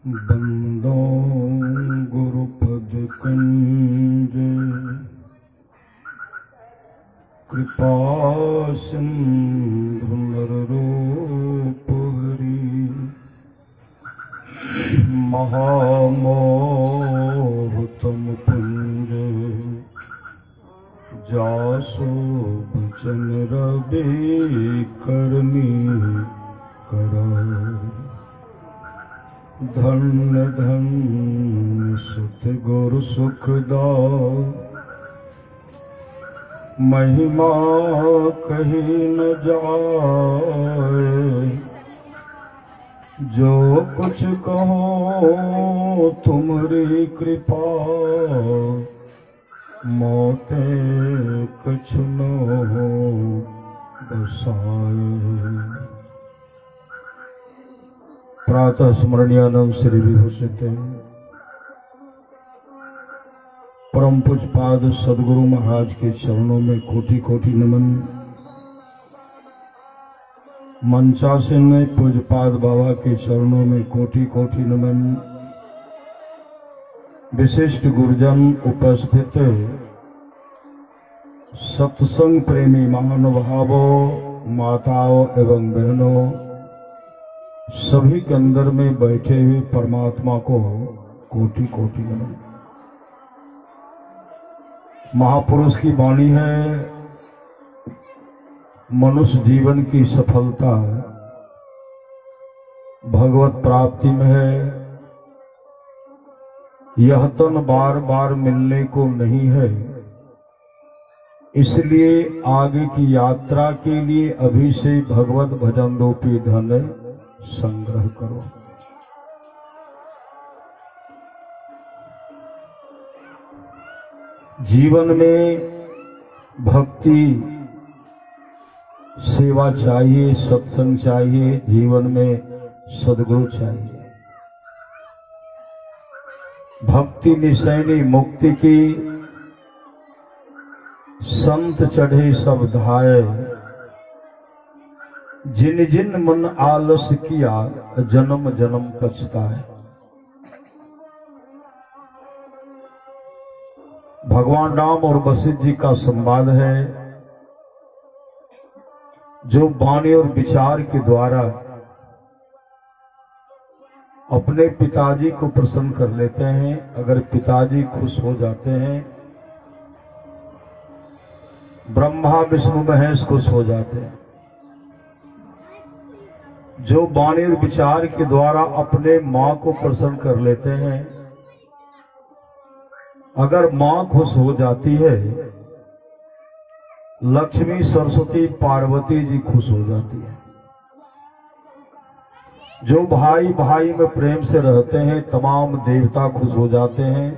बंदो गुरुपद कंज कृपा सिंधु नररूप हरि महामोह तुम पुंज जासो बचन रवि करनी करा धन्य धन्य सतगुरु सुखदा महिमा कही न जाए जो कुछ कहो तुम्हारी कृपा मोते कुछ न हो बसाए। प्रातः स्मरणीयानंद श्री विभूषित परम पूज्यपाद सदगुरु महाराज के चरणों में कोटि कोटि नमन। मंचासीन पूज्यपाद बाबा के चरणों में कोटि कोटि नमन। विशिष्ट गुरुजन उपस्थित सत्संग प्रेमी महानुभावों, माताओं एवं बहनों, सभी के अंदर में बैठे हुए परमात्मा को कोटि कोटि नमन। महापुरुष की वाणी है, मनुष्य जीवन की सफलता भगवत प्राप्ति में है। यह तन बार बार मिलने को नहीं है, इसलिए आगे की यात्रा के लिए अभी से भगवत भजन रूपी धन संग्रह करो। जीवन में भक्ति सेवा चाहिए, सत्संग चाहिए, जीवन में सद्गुरु चाहिए। भक्ति निशैनी मुक्ति की संत चढ़े सब धाये, जिन जिन मन आलस किया जन्म जन्म पछताए। भगवान राम और वशिष्ठ जी का संवाद है, जो वाणी और विचार के द्वारा अपने पिताजी को प्रसन्न कर लेते हैं। अगर पिताजी खुश हो जाते हैं, ब्रह्मा विष्णु महेश खुश हो जाते हैं। जो वाणी और विचार के द्वारा अपने मां को प्रसन्न कर लेते हैं, अगर मां खुश हो जाती है, लक्ष्मी सरस्वती पार्वती जी खुश हो जाती है। जो भाई भाई में प्रेम से रहते हैं, तमाम देवता खुश हो जाते हैं।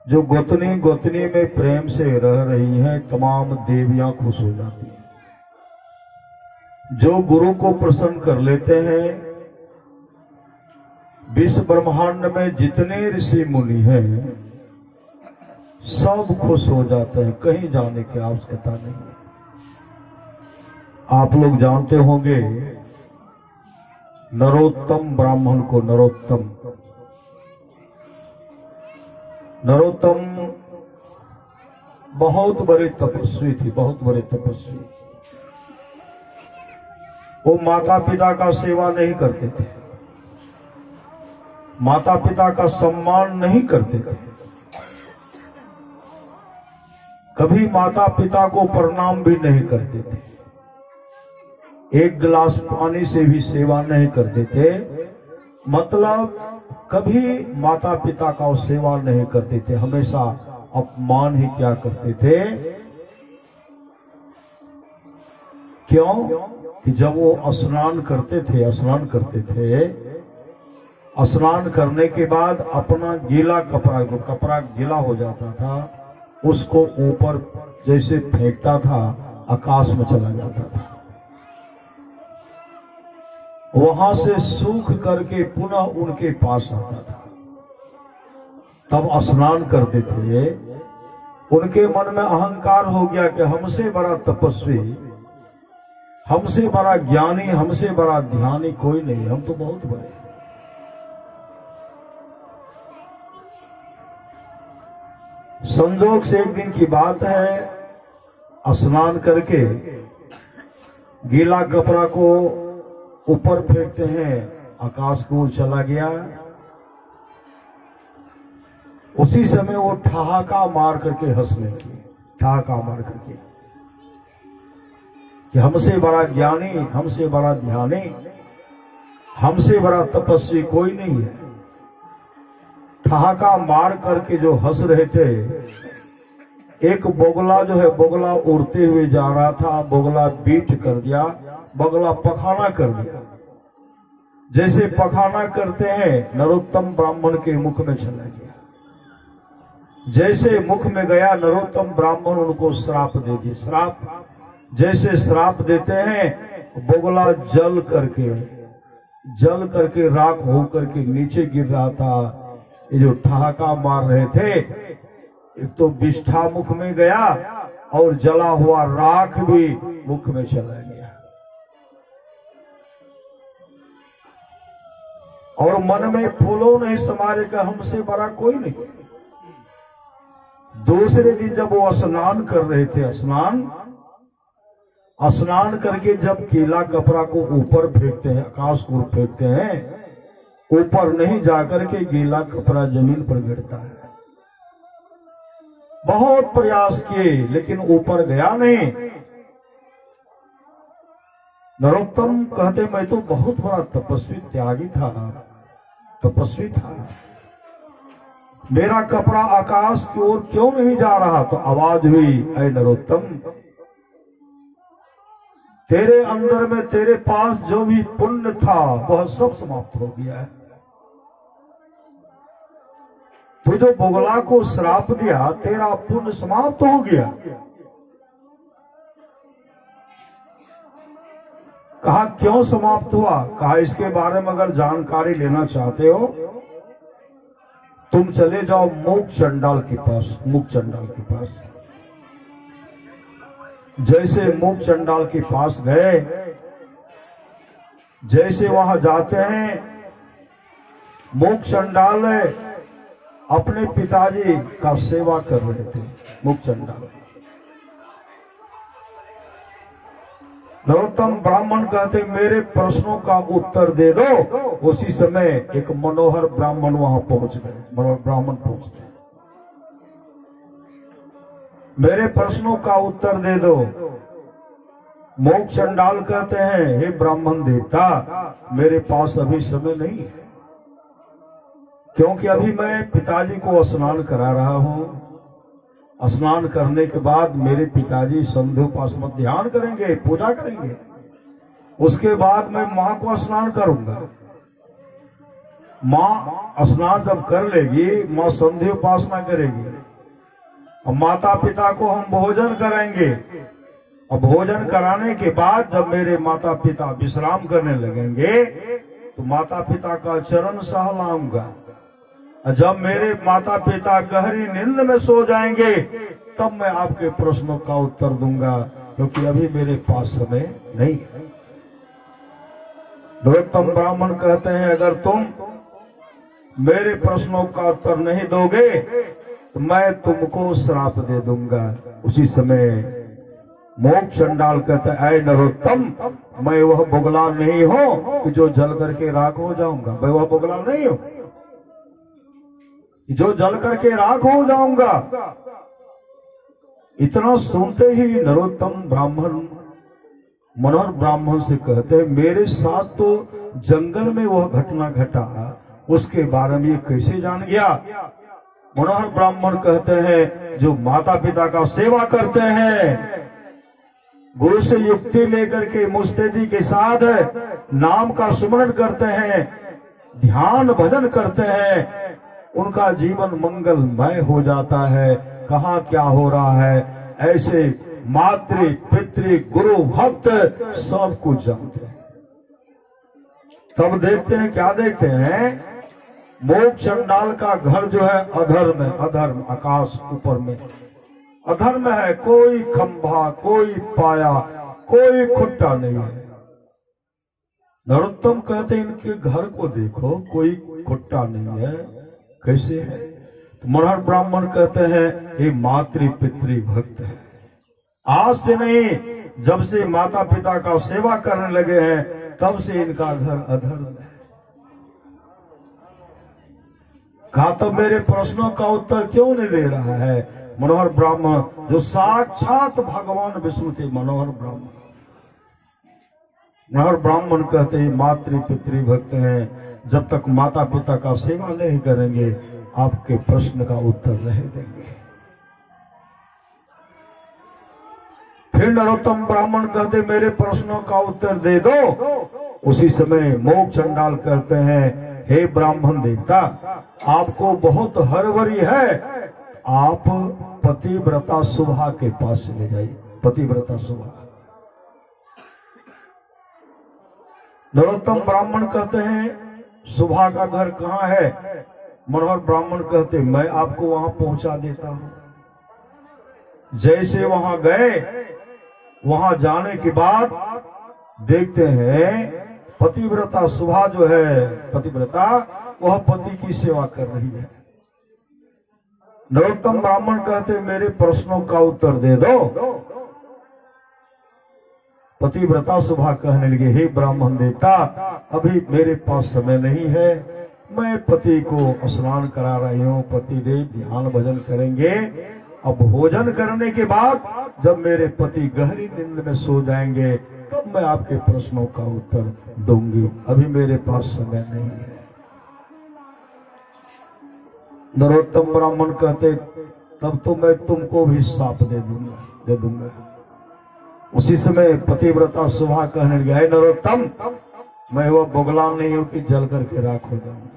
जो गोतनी गोतनी में प्रेम से रह रही हैं, तमाम देवियां खुश हो जाती हैं। जो गुरु को प्रसन्न कर लेते हैं, विश्व ब्रह्मांड में जितने ऋषि मुनि हैं सब खुश हो जाते हैं। कहीं जाने की आवश्यकता नहीं है। आप लोग जानते होंगे, नरोत्तम ब्राह्मण को नरोत्तम बहुत बड़े तपस्वी थे, बहुत बड़े तपस्वी। वो माता पिता का सेवा नहीं करते थे, माता पिता का सम्मान नहीं करते थे, कभी माता पिता को प्रणाम भी नहीं करते थे, एक गिलास पानी से भी सेवा नहीं करते थे। मतलब कभी माता पिता का सेवा नहीं करते थे, हमेशा अपमान ही क्या करते थे। क्यों कि जब वो स्नान करते थे, स्नान करने के बाद अपना गीला कपड़ा गीला हो जाता था, उसको ऊपर जैसे फेंकता था, आकाश में चला जाता था। वहां से सूख करके पुनः उनके पास आता था। तब स्नान करते थे। उनके मन में अहंकार हो गया कि हमसे बड़ा तपस्वी, हमसे बड़ा ज्ञानी, हमसे बड़ा ध्यानी कोई नहीं, हम तो बहुत बड़े। संजोग से एक दिन की बात है, स्नान करके गीला कपड़ा को ऊपर फेंकते हैं, आकाश को ओर चला गया। उसी समय वो ठहाका मार करके हंसने लगी, ठहाका मार करके कि हमसे बड़ा ज्ञानी, हमसे बड़ा ध्यानी, हमसे बड़ा तपस्वी कोई नहीं है। ठहाका मार करके जो हंस रहे थे, एक बोगला जो है, बोगला उड़ते हुए जा रहा था, बोगला बीट कर दिया, बोगला पखाना कर दिया। जैसे पखाना करते हैं, नरोत्तम ब्राह्मण के मुख में चला गया। जैसे मुख में गया, नरोत्तम ब्राह्मण उनको श्राप दे दिए। श्राप जैसे श्राप देते हैं, बोगला जल करके राख होकर के नीचे गिर रहा था। ये जो ठहाका मार रहे थे, एक तो विष्ठा मुख में गया और जला हुआ राख भी मुख में चला गया। और मन में फूलों नहीं समारे का हमसे बड़ा कोई नहीं। दूसरे दिन जब वो स्नान कर रहे थे, स्नान करके जब गीला कपड़ा को ऊपर फेंकते हैं, आकाश को फेंकते हैं, ऊपर नहीं जाकर के गीला कपड़ा जमीन पर गिरता है। बहुत प्रयास किए लेकिन ऊपर गया नहीं। नरोत्तम कहते, मैं तो बहुत बड़ा तपस्वी त्यागी था, तपस्वी था, मेरा कपड़ा आकाश की ओर क्यों नहीं जा रहा? तो आवाज हुई, ऐ नरोत्तम, तेरे अंदर में, तेरे पास जो भी पुण्य था वह सब समाप्त हो गया है। तो जो बोगला को श्राप दिया, तेरा पुण्य समाप्त हो गया। कहा क्यों समाप्त हुआ? कहा इसके बारे में अगर जानकारी लेना चाहते हो, तुम चले जाओ मूक चंडाल के पास। मूक चंडाल के पास जैसे मूक चंडाल के पास गए, जैसे वहां जाते हैं, मूक चंडाल अपने पिताजी का सेवा कर रहे थे। मूक चंडाल, नरोत्तम ब्राह्मण कहते, मेरे प्रश्नों का उत्तर दे दो। उसी समय एक मनोहर ब्राह्मण वहां पहुंच गए। मनोहर ब्राह्मण पहुंचते, मेरे प्रश्नों का उत्तर दे दो। मूक चंडाल कहते हैं, हे ब्राह्मण देवता, मेरे पास अभी समय नहीं है, क्योंकि अभी मैं पिताजी को स्नान करा रहा हूं। स्नान करने के बाद मेरे पिताजी संध्योपासना ध्यान करेंगे, पूजा करेंगे। उसके बाद मैं मां को स्नान करूंगा। मां स्नान जब कर लेगी, मां संध्योपासना करेगी, और माता पिता को हम भोजन कराएंगे। और भोजन कराने के बाद जब मेरे माता पिता विश्राम करने लगेंगे, तो माता पिता का चरण सहलाऊंगा। जब मेरे माता पिता गहरी नींद में सो जाएंगे, तब मैं आपके प्रश्नों का उत्तर दूंगा, क्योंकि अभी मेरे पास समय नहीं है। नरोत्तम ब्राह्मण कहते हैं, अगर तुम मेरे प्रश्नों का उत्तर नहीं दोगे तो मैं तुमको श्राप दे दूंगा। उसी समय मूक चंडाल कहते, ऐ नरोत्तम, मैं वह बोगला नहीं हूं कि जो जल करके राख हो जाऊंगा। मैं वह बोगला नहीं हूं जो जल करके राख हो जाऊंगा। इतना सुनते ही नरोत्तम ब्राह्मण मनोहर ब्राह्मण से कहते हैं, मेरे साथ तो जंगल में वह घटना घटा, उसके बारे में ये कैसे जान गया? मनोहर ब्राह्मण कहते हैं, जो माता पिता का सेवा करते हैं, गुरु से युक्ति लेकर के मुस्तैदी के साथ नाम का सुमरण करते हैं, ध्यान भजन करते हैं, उनका जीवन मंगलमय हो जाता है। कहाँ क्या हो रहा है, ऐसे मातृ पितृ गुरु भक्त सब कुछ जानते हैं। तब देखते हैं, क्या देखते हैं, मूक चंडाल का घर जो है अधर्म है। अधर्म, आकाश ऊपर में अधर्म है। कोई खंभा, कोई पाया, कोई खुट्टा नहीं है। नरोत्तम कहते, इनके घर को देखो, कोई खुट्टा नहीं है, कैसे है? मनोहर ब्राह्मण कहते हैं ये मातृ पितृ भक्त है। आज से नहीं, जब से माता पिता का सेवा करने लगे हैं तब से इनका घर अधर्म है। कहा तो मेरे प्रश्नों का उत्तर क्यों नहीं दे रहा है मनोहर ब्राह्मण, जो साक्षात भगवान विष्णु थे। मनोहर ब्राह्मण कहते हैं मातृ पितृ भक्त हैं, जब तक माता पिता का सेवा नहीं करेंगे आपके प्रश्न का उत्तर नहीं देंगे। फिर नरोत्तम ब्राह्मण कहते मेरे प्रश्नों का उत्तर दे दो। उसी समय मोक्ष चंडाल कहते हैं हे ब्राह्मण देवता, आपको बहुत हड़बड़ी है, आप पतिव्रता सुभा के पास चले जाइए। पतिव्रता सुभा। नरोत्तम ब्राह्मण कहते हैं सुभा का घर कहाँ है? मनोहर ब्राह्मण कहते मैं आपको वहां पहुंचा देता हूं। जैसे वहां गए, वहां जाने के बाद देखते हैं पतिव्रता सुभा जो है, पतिव्रता वह पति की सेवा कर रही है। नरोत्तम ब्राह्मण कहते मेरे प्रश्नों का उत्तर दे दो। पतिव्रता सुभा कहने लगे हे ब्राह्मण देवता, अभी मेरे पास समय नहीं है, मैं पति को स्नान करा रही हूँ, पति देव ध्यान भजन करेंगे। अब भोजन करने के बाद जब मेरे पति गहरी नींद में सो जाएंगे तब मैं आपके प्रश्नों का उत्तर दूंगी, अभी मेरे पास समय नहीं है। नरोत्तम ब्राह्मण कहते तब तो मैं तुमको भी शाप दे दूंगा। उसी समय पतिव्रता सुभा कहने लगे हे नरोत्तम, मैं वह बोगला नहीं हूं कि जल करके राख हो जाऊंगी,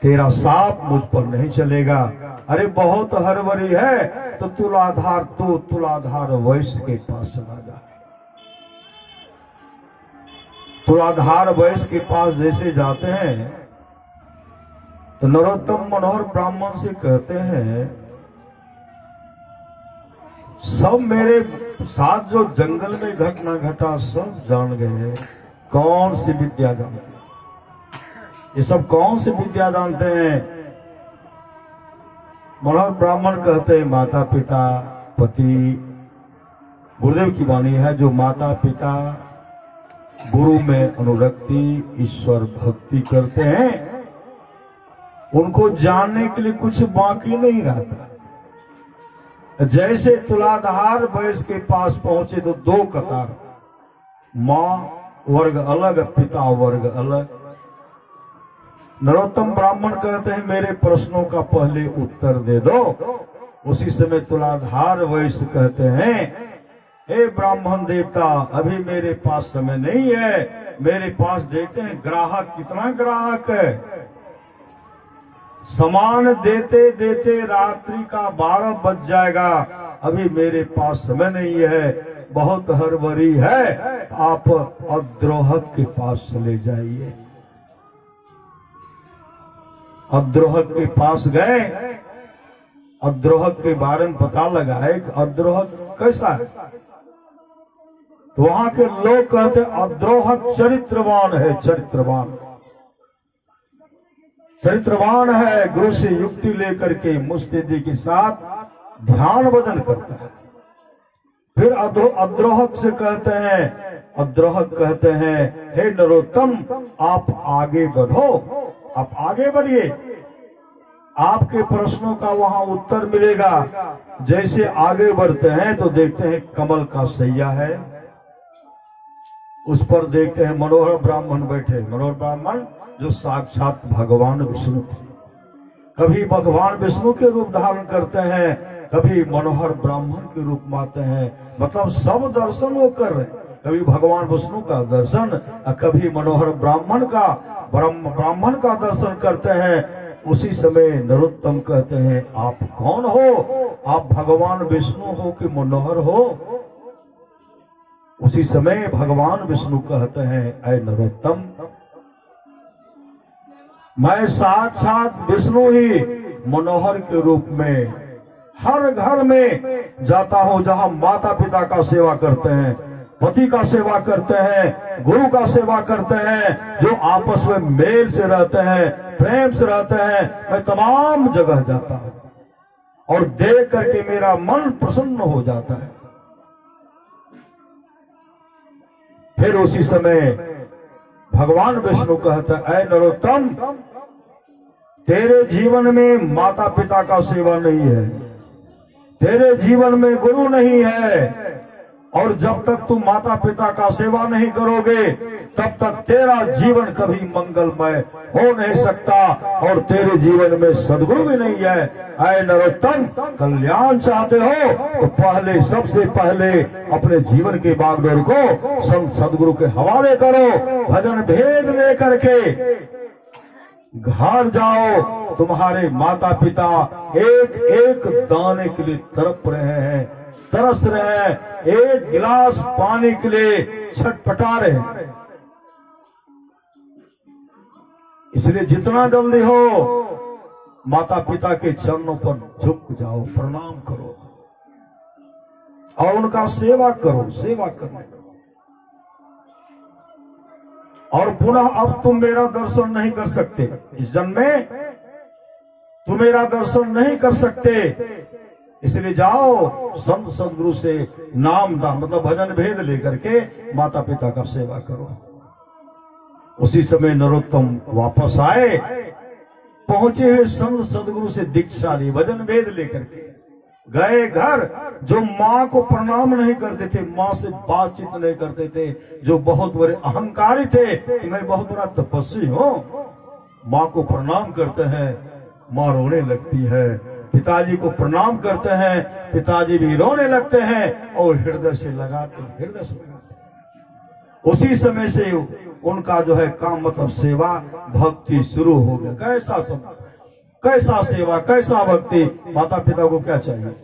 तेरा साप मुझ पर नहीं चलेगा। अरे बहुत हड़बड़ी है तो तुलाधार वैश्य के पास चला जा। तुलाधार वैश्य के पास जैसे जाते हैं तो नरोत्तम मनोहर ब्राह्मण से कहते हैं सब मेरे साथ जो जंगल में घटना घटा सब जान गए, कौन सी विद्या जानते हैं? ये सब कौन सी विद्या जानते हैं? मनोहर ब्राह्मण कहते हैं माता पिता पति। गुरुदेव की वाणी है जो माता पिता गुरु में अनुरक्ति ईश्वर भक्ति करते हैं उनको जानने के लिए कुछ बाकी नहीं रहता। जैसे तुलाधार वैश्य के पास पहुंचे तो दो कतार, माँ वर्ग अलग पिता वर्ग अलग। नरोत्तम ब्राह्मण कहते हैं मेरे प्रश्नों का पहले उत्तर दे दो। उसी समय तुलाधार वैश्य कहते हैं हे ब्राह्मण देवता, अभी मेरे पास समय नहीं है, मेरे पास देखते हैं ग्राहक कितना ग्राहक है, सामान देते देते रात्रि का 12 बज जाएगा, अभी मेरे पास समय नहीं है, बहुत हड़बड़ी है, आप अद्रोहक के पास चले जाइए। अद्रोहक के पास गए, अद्रोहक के बारे में पता लगा है कि अद्रोहक कैसा है। तो वहां के लोग कहते अद्रोहक चरित्रवान है, चरित्रवान है, गुरु से युक्ति लेकर के मुस्तैदी के साथ ध्यान भजन करता है। फिर अद्रोहक से कहते हैं, अद्रोहक कहते हैं हे नरोत्तम आप आगे बढ़ो, आप आगे बढ़िए, आपके प्रश्नों का वहां उत्तर मिलेगा। जैसे आगे बढ़ते हैं तो देखते हैं कमल का सैया है, उस पर देखते हैं मनोहर ब्राह्मण बैठे। मनोहर ब्राह्मण जो साक्षात भगवान विष्णु थे, कभी भगवान विष्णु के रूप धारण करते हैं, कभी मनोहर ब्राह्मण के रूप में आते हैं, मतलब सब दर्शन वो कर रहे हैं, कभी भगवान विष्णु का दर्शन, कभी मनोहर ब्राह्मण का दर्शन करते हैं। उसी समय नरोत्तम कहते हैं आप कौन हो, आप भगवान विष्णु हो कि मनोहर हो? उसी समय भगवान विष्णु कहते हैं ऐ नरोत्तम, मैं साक्षात विष्णु ही मनोहर के रूप में हर घर में जाता हूं जहां माता पिता का सेवा करते हैं, पति का सेवा करते हैं, गुरु का सेवा करते हैं, जो आपस में मेल से रहते हैं, प्रेम से रहते हैं, मैं तमाम जगह जाता हूं और देख करके मेरा मन प्रसन्न हो जाता है। फिर उसी समय भगवान विष्णु कहता है, ऐ नरोत्तम, तेरे जीवन में माता पिता का सेवा नहीं है, तेरे जीवन में गुरु नहीं है, और जब तक तुम माता पिता का सेवा नहीं करोगे तब तक तेरा जीवन कभी मंगलमय हो नहीं सकता, और तेरे जीवन में सद्गुरु भी नहीं है। ऐ नरोत्तम, कल्याण चाहते हो तो पहले, सबसे पहले अपने जीवन के बागडोर को संत सद्गुरु के हवाले करो। भजन भेद लेकर के घर जाओ, तुम्हारे माता पिता एक एक दाने के लिए तड़प रहे हैं, तरस रहे हैं, एक गिलास पानी के लिए छटपटा रहे हैं। इसलिए जितना जल्दी हो माता पिता के चरणों पर झुक जाओ, प्रणाम करो और उनका सेवा करो, सेवा करने दो। और पुनः अब तुम मेरा दर्शन नहीं कर सकते, इस जन्म में तुम मेरा दर्शन नहीं कर सकते, इसलिए जाओ संत सदगुरु से नाम दान मतलब भजन भेद लेकर के माता पिता का सेवा करो। उसी समय नरोत्तम वापस आए, पहुंचे हुए संत सदगुरु से दीक्षा ली, भजन भेद लेकर के गए घर। जो माँ को प्रणाम नहीं करते थे, माँ से बातचीत नहीं करते थे, जो बहुत बड़े अहंकारी थे कि मैं बहुत बड़ा तपस्वी हूं, माँ को प्रणाम करते हैं, माँ रोने लगती है। पिताजी को प्रणाम करते हैं, पिताजी भी रोने लगते हैं और हृदय से लगाते हैं। उसी समय से उनका जो है काम मतलब सेवा भक्ति शुरू हो गया। कैसा सब, कैसा सेवा, कैसा भक्ति। माता पिता को क्या चाहिए?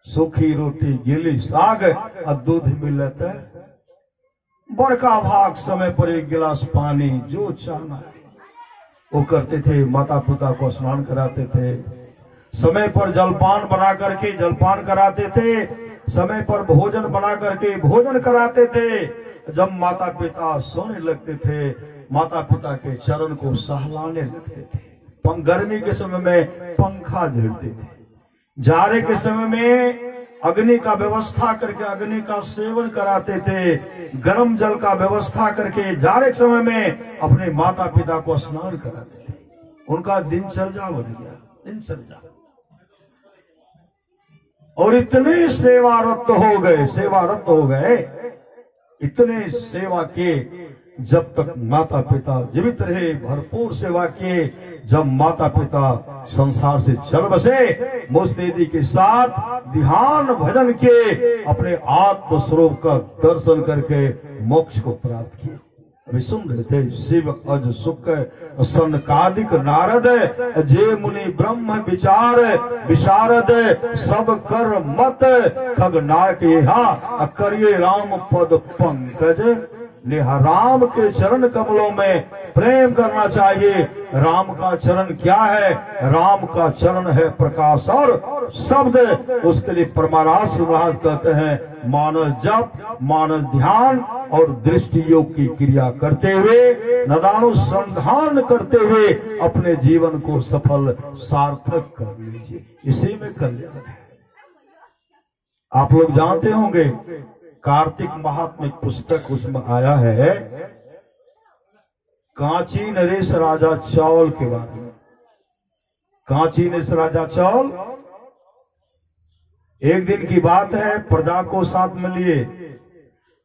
सूखी रोटी, गीली साग और दूध मिलता है, बड़का भाग समय पर एक गिलास पानी, जो चाहना है वो करते थे। माता पिता को स्नान कराते थे, समय पर जलपान बना करके जलपान कराते थे, समय पर भोजन बना करके भोजन कराते थे। जब माता पिता सोने लगते थे, माता पिता के चरण को सहलाने लगते थे। गर्मी के समय में पंखा झेलते थे, जाड़े के समय में अग्नि का व्यवस्था करके अग्नि का सेवन कराते थे, गर्म जल का व्यवस्था करके जाड़े के समय में अपने माता पिता को स्नान कराते थे। उनका दिनचर्या बन गया, दिनचर्या। और इतने सेवारत हो गए, इतने सेवा के, जब तक माता पिता जीवित रहे भरपूर सेवा किए। जब माता पिता संसार से चल बसे, मुस्तैदी के साथ ध्यान भजन के अपने आत्म स्वरूप का दर्शन करके मोक्ष को प्राप्त किए। अभी सुन रहे थे, शिव अज सुख सनकादिक नारद, जे मुनि ब्रह्म विचार विशारद, सब कर मत खगनायक यहाँ, करिए राम पद पंकज नेहा। राम के चरण कमलों में प्रेम करना चाहिए। राम का चरण क्या है? राम का चरण है प्रकाश और शब्द। उसके लिए परमारास महाराज कहते हैं, मानव जप, मानव ध्यान और दृष्टि योग की क्रिया करते हुए, नदानुसंधान करते हुए अपने जीवन को सफल सार्थक कर लीजिए। इसी में कल्याण है। आप लोग जानते होंगे, कार्तिक महात्म्य पुस्तक उसमें आया है कांची नरेश राजा चौल के बारे में। कांची नरेश राजा चौल, एक दिन की बात है, प्रजा को साथ में लिए,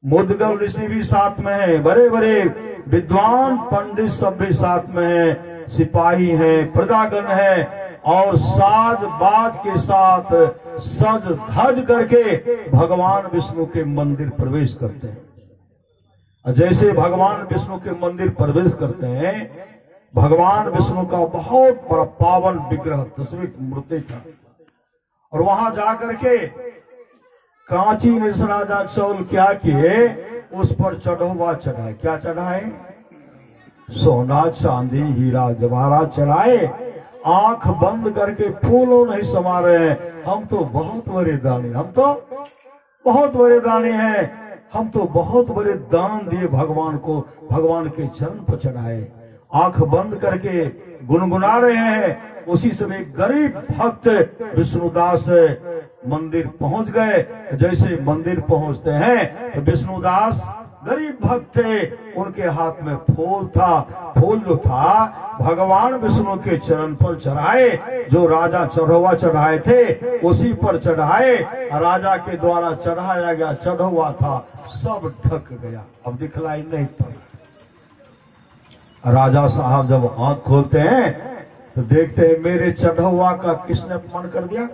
मुदगल ऋषि भी साथ में है, बड़े बड़े विद्वान पंडित सब भी साथ में है, सिपाही हैं, प्रजागण है, और साज बाज के साथ सज धज करके भगवान विष्णु के मंदिर प्रवेश करते हैं। जैसे भगवान विष्णु के मंदिर प्रवेश करते हैं, भगवान विष्णु का बहुत बड़ा पावन विग्रह तस्वीर मूर्ति था, और वहां जाकर के कांची नरेश राजा चौल क्या किए, उस पर चढ़ोवा चढ़ाए। क्या चढ़ाए? सोना चांदी हीरा जवाहरात चढ़ाए। आंख बंद करके फूलों नहीं समा रहे हैं, हम तो बहुत बड़े दानी, हम तो बहुत बड़े दानी हैं, हम तो बहुत बड़े दान दिए भगवान को, भगवान के चरण पर चढ़ाए। आंख बंद करके गुनगुना रहे हैं। उसी समय गरीब भक्त विष्णुदास मंदिर पहुंच गए। जैसे मंदिर पहुंचते हैं तो विष्णुदास गरीब भक्त थे, उनके हाथ में फूल था। फूल जो था भगवान विष्णु के चरण पर चढ़ाए। जो राजा चढ़ौवा चढ़ाए थे उसी पर चढ़ाए। राजा के द्वारा चढ़ाया गया चढ़ौवा था, सब ढक गया, अब दिखलाई नहीं पड़ा। राजा साहब जब आंख खोलते हैं तो देखते हैं मेरे चढ़ौवा का किसने अपमान कर दिया।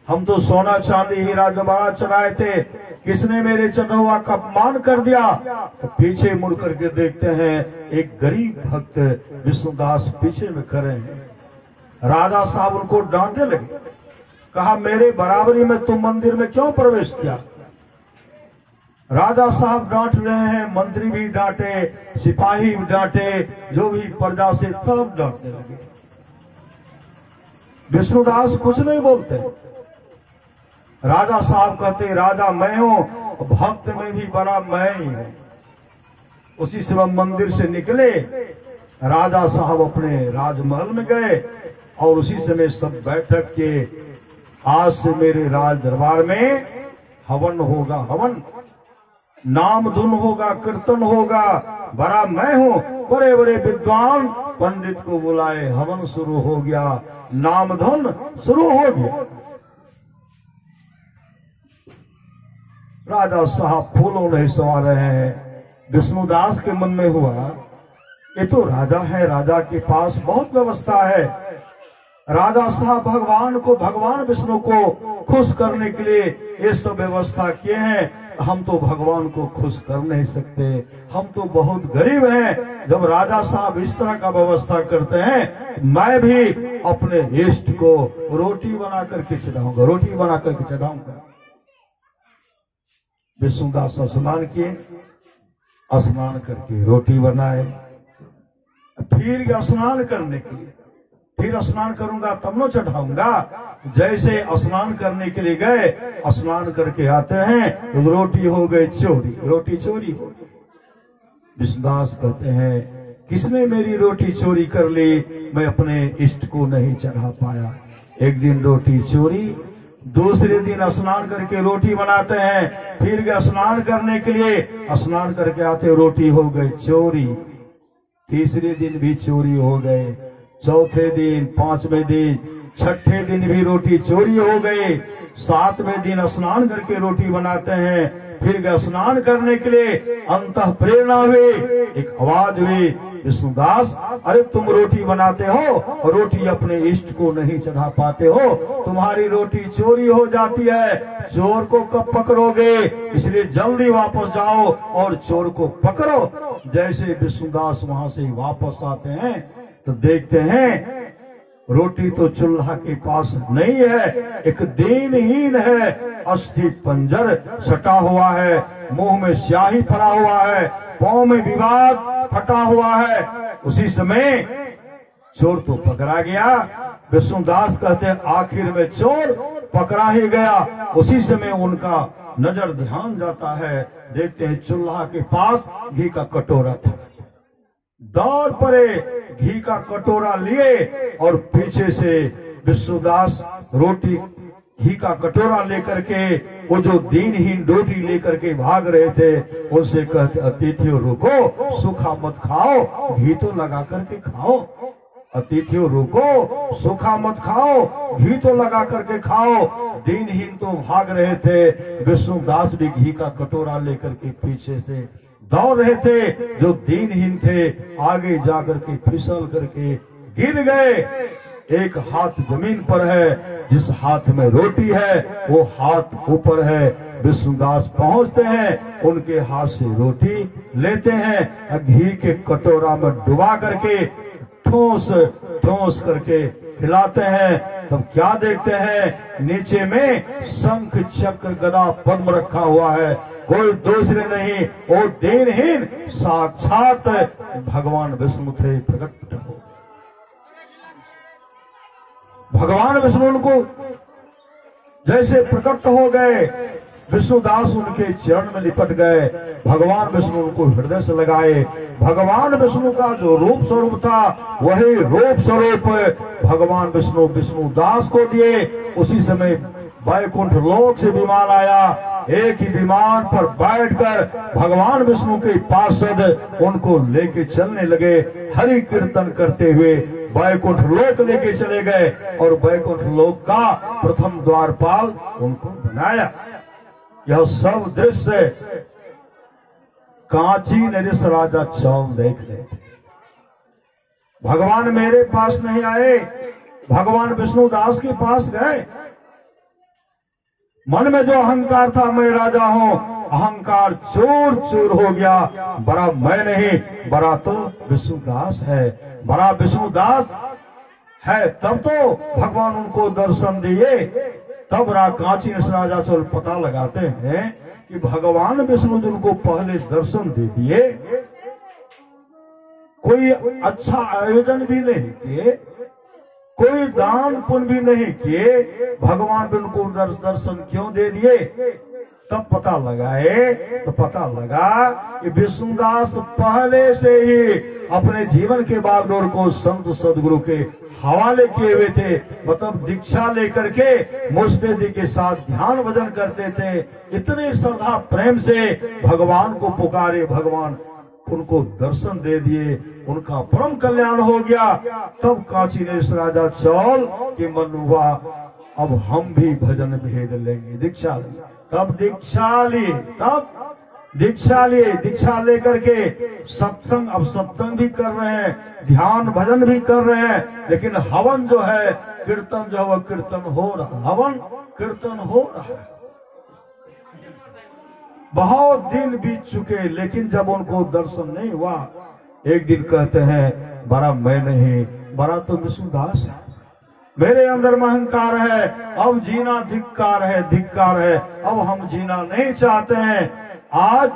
हम तो सोना चांदी हीरा जवाहरात चढ़ाए थे, किसने मेरे चढ़ौवा का अपमान कर दिया। तो पीछे मुड़ करके देखते हैं एक गरीब भक्त विष्णुदास पीछे में खड़े हैं। राजा साहब उनको डांटने लगे, कहा मेरे बराबरी में तुम मंदिर में क्यों प्रवेश किया। राजा साहब डांट रहे हैं, मंत्री भी डांटे, सिपाही भी डांटे, जो भी प्रजा से सब डांटने लगे। विष्णुदास कुछ नहीं बोलते। राजा साहब कहते राजा मैं हूं, भक्त में भी बड़ा मैं ही हूं। उसी समय मंदिर से निकले, राजा साहब अपने राजमहल में गए और उसी समय सब बैठक के, आज से मेरे राज दरबार में हवन होगा, हवन नाम धुन होगा, कीर्तन होगा, बड़ा मैं हूं। बड़े बड़े विद्वान पंडित को बुलाए, हवन शुरू हो गया, नाम धुन शुरू हो गया। राजा साहब फूलों नहीं सवा रहे हैं। विष्णुदास के मन में हुआ ये तो राजा है, राजा के पास बहुत व्यवस्था है। राजा साहब भगवान को, भगवान विष्णु को खुश करने के लिए ये सब व्यवस्था किए हैं, हम तो भगवान को खुश कर नहीं सकते, हम तो बहुत गरीब हैं। जब राजा साहब इस तरह का व्यवस्था करते हैं, मैं भी अपने इष्ट को रोटी बना करके चढ़ाऊंगा, रोटी बना करके चढ़ाऊंगा। विष्णुदास स्नान किए, स्नान करके रोटी बनाए, फिर स्नान करने के लिए, फिर स्नान करूंगा तब न चढ़ाऊंगा। जैसे स्नान करने के लिए गए, स्नान करके आते हैं तो रोटी हो गई चोरी, रोटी चोरी हो गई। विष्णुदास कहते हैं किसने मेरी रोटी चोरी कर ली, मैं अपने इष्ट को नहीं चढ़ा पाया। एक दिन रोटी चोरी, दूसरे दिन स्नान करके रोटी बनाते हैं, फिर स्नान करने के लिए स्नान करके आते, रोटी हो गई चोरी। तीसरे दिन भी चोरी हो गए, चौथे दिन, पांचवें दिन, छठे दिन भी रोटी चोरी हो गई। सातवें दिन स्नान करके रोटी बनाते हैं, फिर स्नान करने के लिए अंतः प्रेरणा हुई, एक आवाज हुई, विष्णुदास अरे तुम रोटी बनाते हो और रोटी अपने इष्ट को नहीं चढ़ा पाते हो, तुम्हारी रोटी चोरी हो जाती है, चोर को कब पकड़ोगे, इसलिए जल्दी वापस जाओ और चोर को पकड़ो। जैसे विष्णुदास वहां से वापस आते हैं तो देखते हैं रोटी तो चूल्हा के पास नहीं है, एक दीनहीन है, अस्थि पंजर सटा हुआ है, मुंह में स्याही भरा हुआ है, पांव में विवाद फटा हुआ है। उसी समय चोर तो पकड़ा गया। विष्णुदास कहते हैं आखिर में चोर पकड़ा ही गया। उसी समय उनका नजर ध्यान जाता है, देखते हैं चूल्हा के पास घी का कटोरा था, दौड़ पड़े, घी का कटोरा लिए और पीछे से विष्णुदास रोटी घी का कटोरा लेकर के, वो जो दीनहीन रोटी लेकर के भाग रहे थे, उनसे कहते अतिथियों रुको, सूखा मत खाओ, घी तो लगा करके खाओ। अतिथियों रुको, सूखा मत खाओ, घी तो लगा करके खाओ। दीनहीन तो भाग रहे थे, विष्णुदास भी घी का कटोरा लेकर के पीछे से दौड़ रहे थे। जो दीनहीन थे आगे जाकर के फिसल करके गिर गए। एक हाथ जमीन पर है, जिस हाथ में रोटी है वो हाथ ऊपर है। विष्णुदास पहुंचते हैं, उनके हाथ से रोटी लेते हैं, घी के कटोरा में डुबा करके ठोस ठोस करके खिलाते हैं। तब क्या देखते हैं, नीचे में शंख चक्र गदा पद्म रखा हुआ है, कोई दूसरे नहीं, वो दीनहीन साक्षात भगवान विष्णु थे, प्रकट हो। भगवान विष्णु उनको जैसे प्रकट हो गए, विष्णुदास उनके चरण में लिपट गए। भगवान विष्णु उनको हृदय से लगाए। भगवान विष्णु का जो रूप स्वरूप था वही रूप स्वरूप भगवान विष्णु विष्णुदास को दिए। उसी समय वैकुंठ लोक से विमान आया। एक ही विमान पर बैठकर भगवान विष्णु के पार्षद उनको लेके चलने लगे। हरि कीर्तन करते हुए वैकुंठ लोक लेके चले गए और वैकुंठ लोक का प्रथम द्वारपाल उनको बनाया। यह सब दृश्य कांची नरेश राजा चौल देख रहे थे। भगवान मेरे पास नहीं आए, भगवान विष्णुदास के पास गए। मन में जो अहंकार था मैं राजा हूं, अहंकार चूर चूर हो गया। बड़ा मैं नहीं, बड़ा तो विष्णुदास है, बड़ा विष्णुदास है। तब तो भगवान उनको दर्शन दिए। तब कांची राजा चौल पता लगाते हैं कि भगवान विष्णु जिनको पहले दर्शन दे दिए, कोई अच्छा आयोजन भी नहीं किए, कोई दान पुण्य भी नहीं किए, भगवान भी उनको दर्शन क्यों दे दिए? तब पता लगाए तो पता लगा कि विष्णुदास पहले से ही अपने जीवन के बागडोर को संत सदगुरु के हवाले किए हुए थे। मतलब दीक्षा लेकर के मुस्तैदी के साथ ध्यान भजन करते थे। इतने श्रद्धा प्रेम से भगवान को पुकारे, भगवान उनको दर्शन दे दिए, उनका परम कल्याण हो गया। तब कांची नरेश राजा चौल के मन हुआ अब हम भी भजन भेद लेंगे, दीक्षा लेंगे। तब दीक्षा ली, तब दीक्षा लिए। दीक्षा लेकर के सत्संग, अब सत्संग भी कर रहे हैं, ध्यान भजन भी कर रहे हैं, लेकिन हवन जो है, कीर्तन जो है कीर्तन हो रहा, हवन कीर्तन हो रहा है। बहुत दिन बीत चुके, लेकिन जब उनको दर्शन नहीं हुआ, एक दिन कहते हैं बड़ा मैं नहीं, बड़ा तो विष्णुदास है, मेरे अंदर में अहंकार है, अब जीना धिक्कार है, धिक्कार है, अब हम जीना नहीं चाहते हैं। आज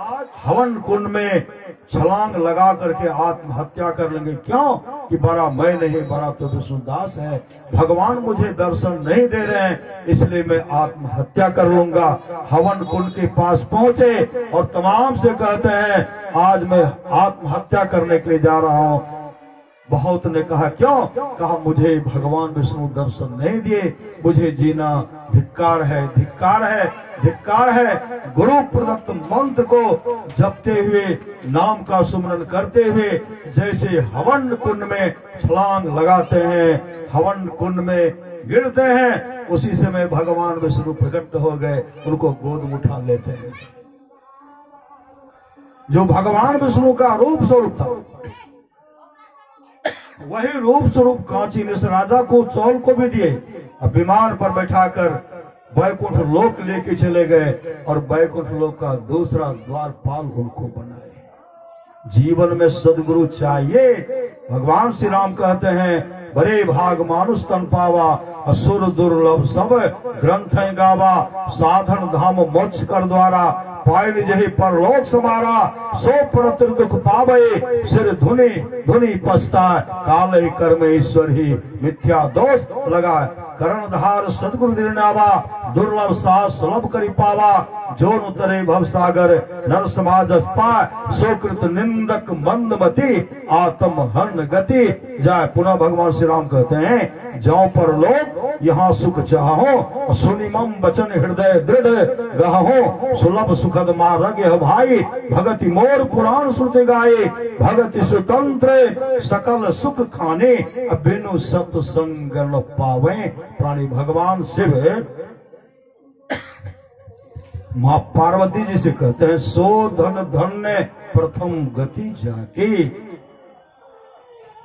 हवन कुंड में छलांग लगा करके आत्महत्या कर लेंगे। क्यों? कि बड़ा मैं नहीं, बड़ा तो विष्णुदास है, भगवान मुझे दर्शन नहीं दे रहे हैं, इसलिए मैं आत्महत्या कर लूंगा। हवन कुंड के पास पहुंचे और तमाम से कहते हैं आज मैं आत्महत्या करने के लिए जा रहा हूं। बहुत ने कहा क्यों? कहा मुझे भगवान विष्णु दर्शन नहीं दिए, मुझे जीना धिक्कार है, धिक्कार है, धिक्कार है। गुरु प्रदत्त मंत्र को जपते हुए, नाम का सुमरन करते हुए जैसे हवन कुंड में छलांग लगाते हैं, हवन कुंड में गिरते हैं, उसी समय भगवान विष्णु प्रकट हो गए, उनको गोद में उठा लेते हैं। जो भगवान विष्णु का रूप स्वरूप था, वही रूप स्वरूप कांची नरेश राजा को चौल को भी दिए। अब विमान पर बैठाकर वैकुंठ लोक लेके चले गए और वैकुंठ लोक का दूसरा द्वारपाल उनको बनाए। जीवन में सदगुरु चाहिए। भगवान श्री राम कहते हैं बड़े भाग मानुष तन पावा, असुर दुर्लभ सब ग्रंथ गावा, साधन धाम मोक्ष कर द्वारा, पायल जही परलोक समारा, सो परत्र दुख पावे, सिर धुनि धुनि पछताए, काल कर्म ईश्वर ही मिथ्या दोष लगा, करणधार सदगुरु दिरनावा, दुर्लभ सास सुलभ करी पावा, जोन उतरे भव सागर नर समाज पाए, सोकृत निंदक मंदमती आत्म हन गति जाए। पुनः भगवान श्री राम कहते हैं जाओ पर लोग यहाँ सुख चाहो, सुनि मम वचन हृदय दृढ़ गहो, सुलभ सुखद मार्ग यह भाई, भगति मोर पुराण श्रुति गाये, भगति स्वतंत्र सकल सुख खाने, बिनु सत्संग न पावे प्राणी। भगवान शिव मां पार्वती जी से कहते हैं सो धन धन्य प्रथम गति जाके,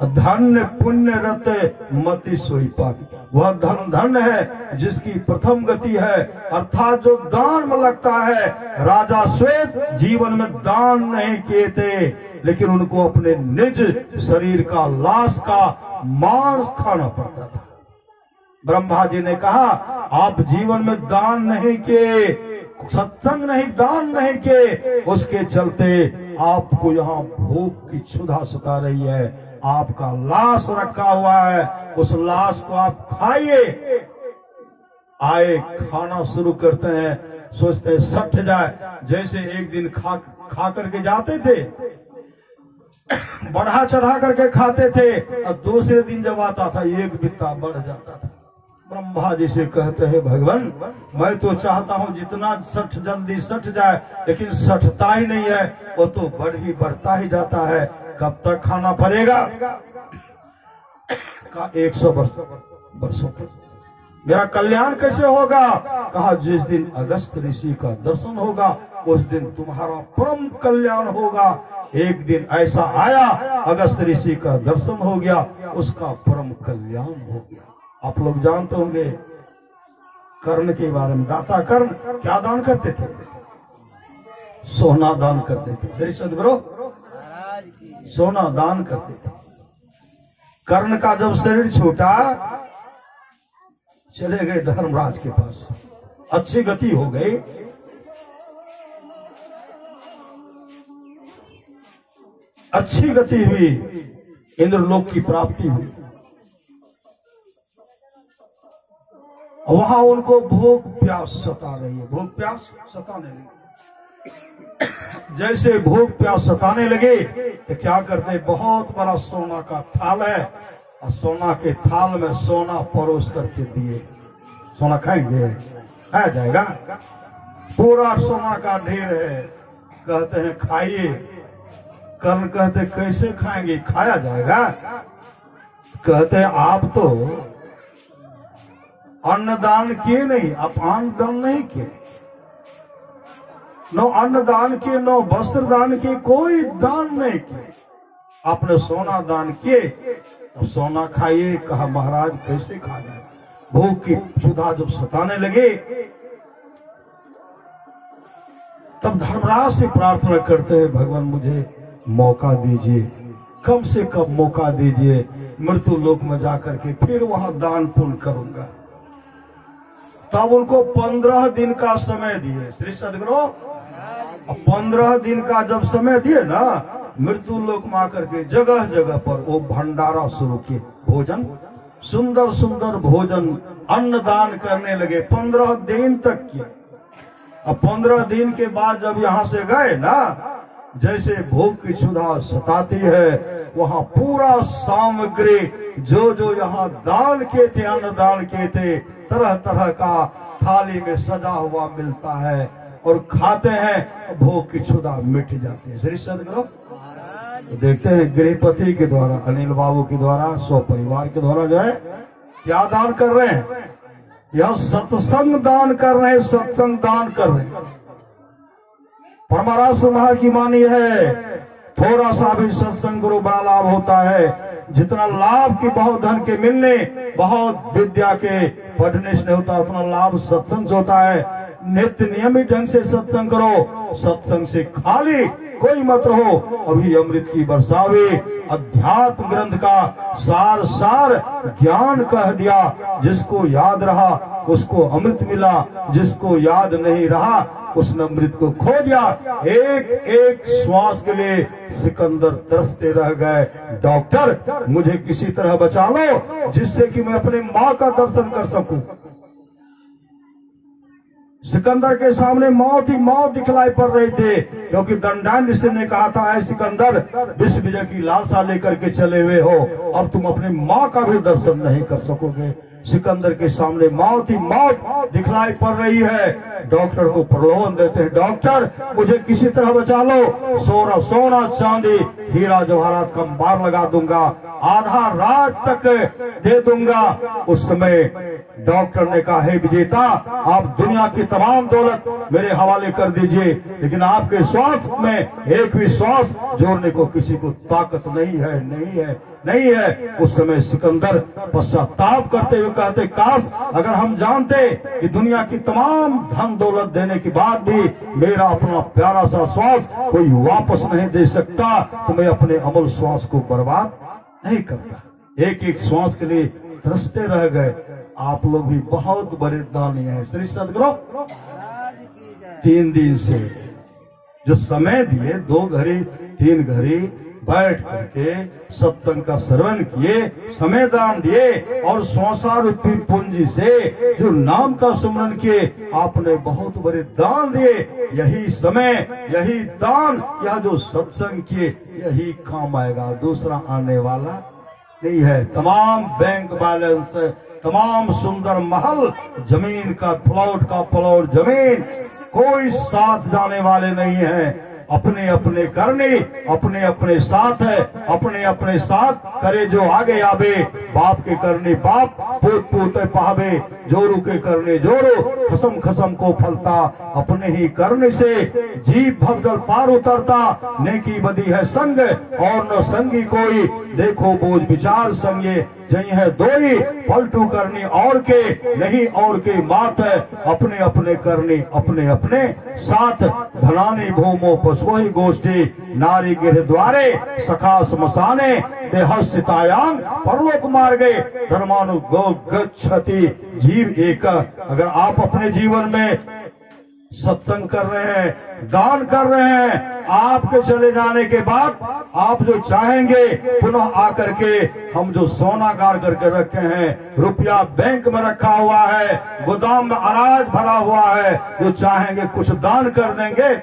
धन्य पुण्य रत मति सोई पाकी। वह धन धन है जिसकी प्रथम गति है, अर्थात जो दान में लगता है। राजा श्वेत जीवन में दान नहीं किए थे, लेकिन उनको अपने निज शरीर का लाश का मांस खाना पड़ता था। ब्रह्मा जी ने कहा आप जीवन में दान नहीं किए, सत्संग नहीं, दान नहीं किए, उसके चलते आपको यहाँ भूख की क्षुधा सता रही है। आपका लाश रखा हुआ है, उस लाश को आप खाइए। आए खाना शुरू करते हैं, सोचते हैं सठ जाए। जैसे एक दिन खा करके जाते थे, बढ़ा चढ़ा करके खाते थे, और दूसरे दिन जब आता था एक बित्ता बढ़ जाता था। ब्रह्मा जी से कहते हैं भगवान, मैं तो चाहता हूं जितना सठ जल्दी सठ जाए, लेकिन सठता ही नहीं है, वो तो बढ़ता ही जाता है। कब तक खाना पड़ेगा? का 100 वर्षों तक। मेरा कल्याण कैसे होगा? कहा जिस दिन अगस्त ऋषि का दर्शन होगा उस दिन तुम्हारा परम कल्याण होगा। एक दिन ऐसा आया, अगस्त ऋषि का दर्शन हो गया, उसका परम कल्याण हो गया। आप लोग जानते होंगे कर्ण के बारे में। दाता कर्ण क्या दान करते थे? सोना दान करते थे। श्री सदगुरु सोना दान करते थे। कर्ण का जब शरीर छूटा, चले गए धर्मराज के पास, अच्छी गति हो गई। अच्छी गति हुई, इंद्रलोक की प्राप्ति हुई। वहां उनको भूख प्यास सता रही है, भूख प्यास सताने लगी। जैसे भूख प्यास सताने लगे तो क्या करते? बहुत बड़ा सोना का थाल है, और सोना के थाल में सोना परोस करके दिए। सोना खाएंगे? खाया जाएगा? पूरा सोना का ढेर है। कहते हैं खाइए। कर्ण कहते कैसे खाएंगे? खाया जाएगा? कहते हैं आप तो अन्नदान किए नहीं, आप अन्नदान नहीं किए। नो अन्नदान किए, नो वस्त्र दान किए, कोई दान नहीं किए। आपने सोना दान किए, तो सोना खाइए। कहा महाराज कैसे खा जाए? भूख की क्षुधा जब सताने लगे, तब धर्मराज से प्रार्थना करते हैं भगवान मुझे मौका दीजिए, कम से कम मौका दीजिए, मृत्यु लोक में जाकर के फिर वहां दान पुण्य करूंगा। तब उनको 15 दिन का समय दिए श्री सदगुरु। 15 दिन का जब समय दिए ना, मृत्यु लोक में आकर के जगह जगह पर वो भंडारा शुरू किए। भोजन, सुंदर सुंदर भोजन, अन्नदान करने लगे। 15 दिन तक किए। अब 15 दिन के बाद जब यहाँ से गए ना, जैसे भूख की क्षुधा सताती है, वहां पूरा सामग्री जो जो यहाँ दान किए थे, अन्नदान किए थे, तरह तरह का थाली में सजा हुआ मिलता है, और खाते हैं, भूख की क्षुधा मिट जाती है। श्री सदगुरु तो देखते हैं गृहपति के द्वारा, अनिल बाबू के द्वारा, सौ परिवार के द्वारा जो है क्या दान कर रहे हैं? यह सत्संग दान कर रहे हैं, सत्संग दान कर रहे हैं। परमारास महा की मानी है, थोड़ा सा भी सत्संग गुरु बड़ा लाभ होता है। जितना लाभ की बहुत धन के मिलने, बहुत विद्या के पढ़ने से नहीं होता, उतना लाभ सत्संग से होता है। नित्य नियमित ढंग से सत्संग करो, सत्संग से खाली कोई मत रहो। अभी अमृत की बरसावे, अध्यात्म ग्रंथ का सार सार ज्ञान कह दिया। जिसको याद रहा उसको अमृत मिला, जिसको याद नहीं रहा उसने अमृत को खो दिया। एक एक श्वास के लिए सिकंदर तरसते रह गए, डॉक्टर मुझे किसी तरह बचा लो जिससे कि मैं अपने माँ का दर्शन कर सकूं। सिकंदर के सामने मौत ही मौत दिखलाई पड़ रही थी, क्योंकि दंडान ऋषि ने कहा था, ऐ सिकंदर विश्व विजय की लालसा लेकर के चले हुए हो, अब तुम अपनी माँ का भी दर्शन नहीं कर सकोगे। सिकंदर के सामने मौत ही मौत दिखलाई पड़ रही है। डॉक्टर को प्रलोभन देते हैं, डॉक्टर मुझे किसी तरह बचा लो, सोना चांदी हीरा जवाहरात का अंबार लगा दूंगा, आधा रात तक दे दूंगा। उस समय डॉक्टर ने कहा, हे विजेता, आप दुनिया की तमाम दौलत मेरे हवाले कर दीजिए, लेकिन आपके श्वास में एक भी श्वास जोड़ने को किसी को ताकत नहीं है, नहीं है, नहीं है। उस समय सिकंदर पश्चाताप करते हुए कहते, काश अगर हम जानते कि दुनिया की तमाम धन दौलत देने के बाद भी मेरा अपना प्यारा सा श्वास कोई वापस नहीं दे सकता, तो मैं अपने अमल श्वास को बर्बाद नहीं करता। एक एक श्वास के लिए तरसते रह गए। आप लोग भी बहुत बड़े दानी हैं श्री सदगुरु। 3 दिन से जो समय दिए, 2 घड़ी 3 घड़ी बैठ करके सत्संग का श्रवण किए, समय दान दिए और संसार रूपी पूंजी से जो नाम का सुमरन किए, आपने बहुत बड़े दान दिए। यही समय, यही दान, यह जो सत्संग किए, यही काम आएगा, दूसरा आने वाला नहीं है। तमाम बैंक बैलेंस, तमाम सुंदर महल, जमीन का प्लॉट जमीन, कोई साथ जाने वाले नहीं है। अपने अपने करने, अपने अपने साथ है, अपने अपने साथ करे जो आगे आवे। बाप के करने बाप, पूत पूते पावे, जोरू के करने जोरो, खसम खसम को फलता। अपने ही करने से जीव भगदल पार उतरता। नेकी बदी है संग और न संगी कोई, देखो बोझ विचार संगे जही है दोई। पलटू करनी और के नहीं और के मात है, अपने अपने करनी अपने अपने साथ। धनानी भूमो पशुहि गोष्ठी, नारी गिर द्वारे सखा स्मशाने, देहस्थितायाम परलोक मार्गे धर्मानु गो गच्छति। जीव एक। अगर आप अपने जीवन में सत्संग कर रहे हैं, दान कर रहे हैं, आपके चले जाने के बाद आप जो चाहेंगे पुनः आकर के, हम जो सोना गाड़ करके रखे हैं, रुपया बैंक में रखा हुआ है, गोदाम में अनाज भरा हुआ है, जो चाहेंगे कुछ दान कर देंगे,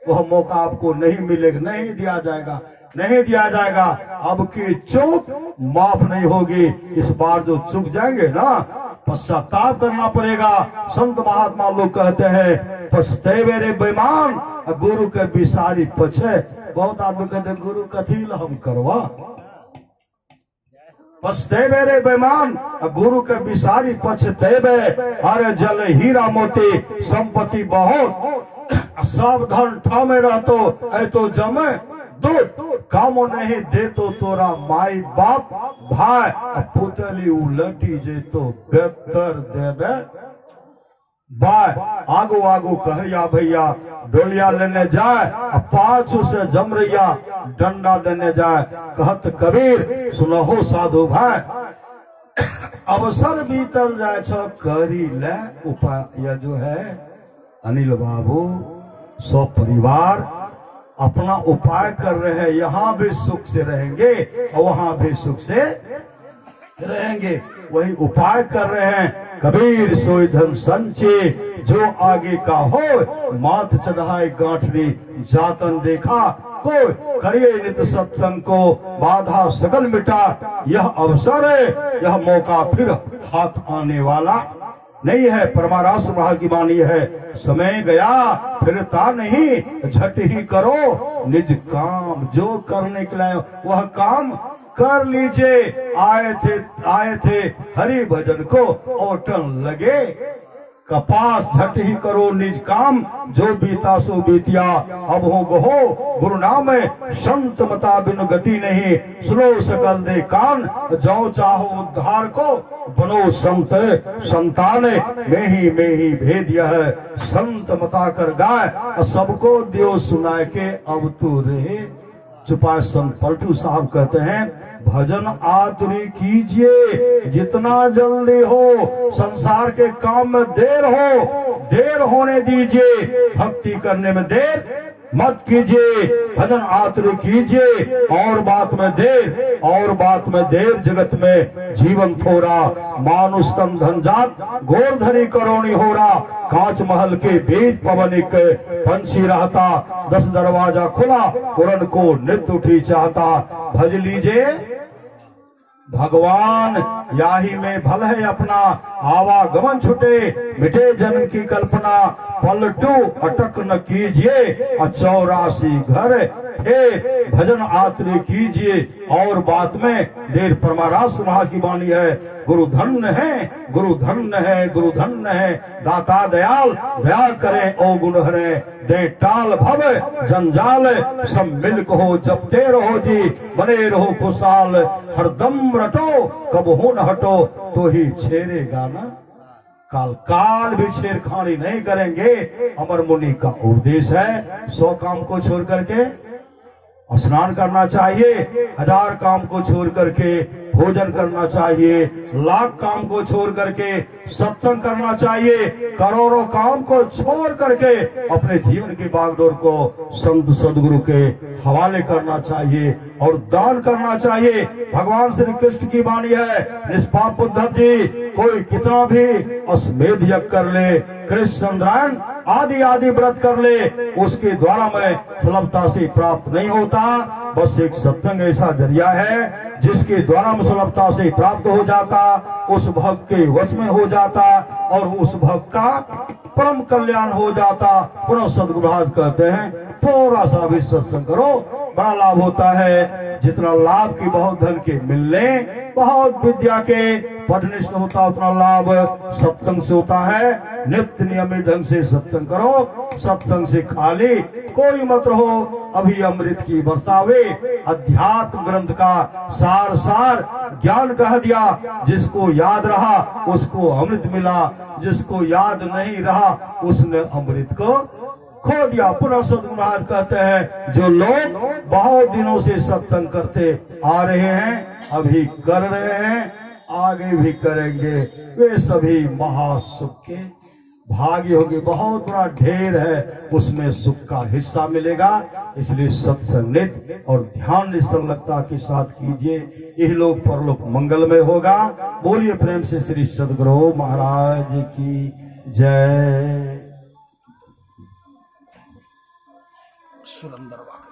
वह मौका आपको नहीं मिलेगा, नहीं दिया जाएगा, नहीं दिया जाएगा। अब की चूक माफ नहीं होगी। इस बार जो चूक जाएंगे ना, पश्चाताप करना पड़ेगा। संत महात्मा लोग कहते हैं, पछतेवे रे बेईमान गुरु के बिसारी पछे। बहुत आदमी कहते गुरु कथी हम करवा, पछतेवे रे बेईमान गुरु के बिसारी पछतेवे। अरे जल हीरा मोती संपत्ति बहुत, सब धन ठामे रहतो ऐतो जमे दूध। कामो नहीं दे तो तोरा माई बाप भाई, पुतली उलटी जे तो बेहतर देवे बाय। आगो आगो कहरिया भैया डोलिया लेने जाए, पाछू से जमरिया डंडा देने जाए। कहत कबीर सुनहो साधु भाई, अवसर बीतल जाए छो करी ले उपाय। यह जो है अनिल बाबू सब परिवार अपना उपाय कर रहे हैं, यहाँ भी सुख से रहेंगे और वहां भी सुख से रहेंगे, वही उपाय कर रहे हैं। कबीर सोई धन संचे, जो आगे का हो माथ चढ़ाए गांठनी, जातन देखा को करिए नित सत्संग को, बाधा सकल मिटा। यह अवसर है, यह मौका फिर हाथ आने वाला नहीं है। परमारास महा की वाणी है, समय गया फिरता नहीं, झट ही करो निज काम। जो करने के लिए वह काम कर लीजिए। आए थे हरि भजन को ओटन लगे कपास। झट ही करो निज काम, जो बीता सो बीतिया अब हो गहो। गुरु नाम संत मता बिन गति नहीं, सुनो सकल दे कान। जो चाहो उद्धार को बनो संत संतान, में ही भेद यह संत मता कर गाय। सबको दियो सुनाए के अब तू रहे चुपा। संत पलटू साहब कहते हैं, भजन आतुरी कीजिए जितना जल्दी हो, संसार के काम में देर होने दीजिए, भक्ति करने में देर मत कीजिए। भजन आतुरी कीजिए, और बात में देर जगत में जीवन थोड़ा। मानुष तन धन जात गोरधनी करोनी हो रहा, कांच महल के बीच पवनिक पंछी रहता। 10 दरवाजा खुला उड़न को नित उठी चाहता। भज लीजिए भगवान याही में भल है अपना, आवागमन छुटे मिटे जन्म की कल्पना। पलटू अटक न कीजिए 84 घर हे, भजन आतरी कीजिए और बात में देर। परमारास महा की वाणी है, गुरु धन्य है, गुरु धन्य है, गुरु धन्य है। दाता दयाल दया करे ओ गुण हरे, दे टाल भव जंजाल सब मिल कहो जपते रहो जी। बने रहो खुशहाल हरदम रटो, कब हो न हटो तो ही छेड़ेगा ना काल भी छेड़खानी नहीं करेंगे। अमर मुनि का उपदेश है, 100 काम को छोड़ करके स्नान करना चाहिए, 1000 काम को छोड़ करके भोजन करना चाहिए, लाख काम को छोड़ करके सत्संग करना चाहिए, करोड़ों काम को छोड़ करके अपने जीवन की बागडोर को संत सदगुरु के हवाले करना चाहिए और दान करना चाहिए। भगवान श्री कृष्ण की वाणी है, निष्पाप उद्धव जी, कोई कितना भी अश्वमेध यज्ञ कर ले, कृष्ण चंद्रायण आदि व्रत कर ले, उसके द्वारा मैं सुलभता से प्राप्त नहीं होता। बस एक सत्संग ऐसा जरिया है जिसके द्वारा सुलभता से प्राप्त हो जाता, उस भक्त के वश में हो जाता और उस भक्त का परम कल्याण हो जाता। पुनः सदगुरु महाराज कहते हैं थोड़ा सा भी सत्संग करो, बड़ा लाभ होता है। जितना लाभ की बहुत धन के मिलने, बहुत विद्या के पढ़ने से होता, उतना लाभ सत्संग से होता है। नित्य नियमित ढंग से सत्संग करो, सत्संग से खाली कोई मत रहो। अभी अमृत की बरसावे, अध्यात्म ग्रंथ का सार ज्ञान कह दिया। जिसको याद रहा उसको अमृत मिला, जिसको याद नहीं रहा उसने अमृत को खो दिया। पुनः सदगुरु महाराज कहते हैं जो लोग बहुत दिनों से सत्संग करते आ रहे हैं, अभी कर रहे हैं, आगे भी करेंगे, वे सभी महासुख के भागी होगी। बहुत बड़ा ढेर है, उसमें सुख का हिस्सा मिलेगा। इसलिए सत्संग नित्य और ध्यान निसंलग्नता के साथ कीजिए, यह लोक परलोक मंगलमय होगा। बोलिए प्रेम से श्री सदगुरु महाराज की जय। सुरंदर वाक्य।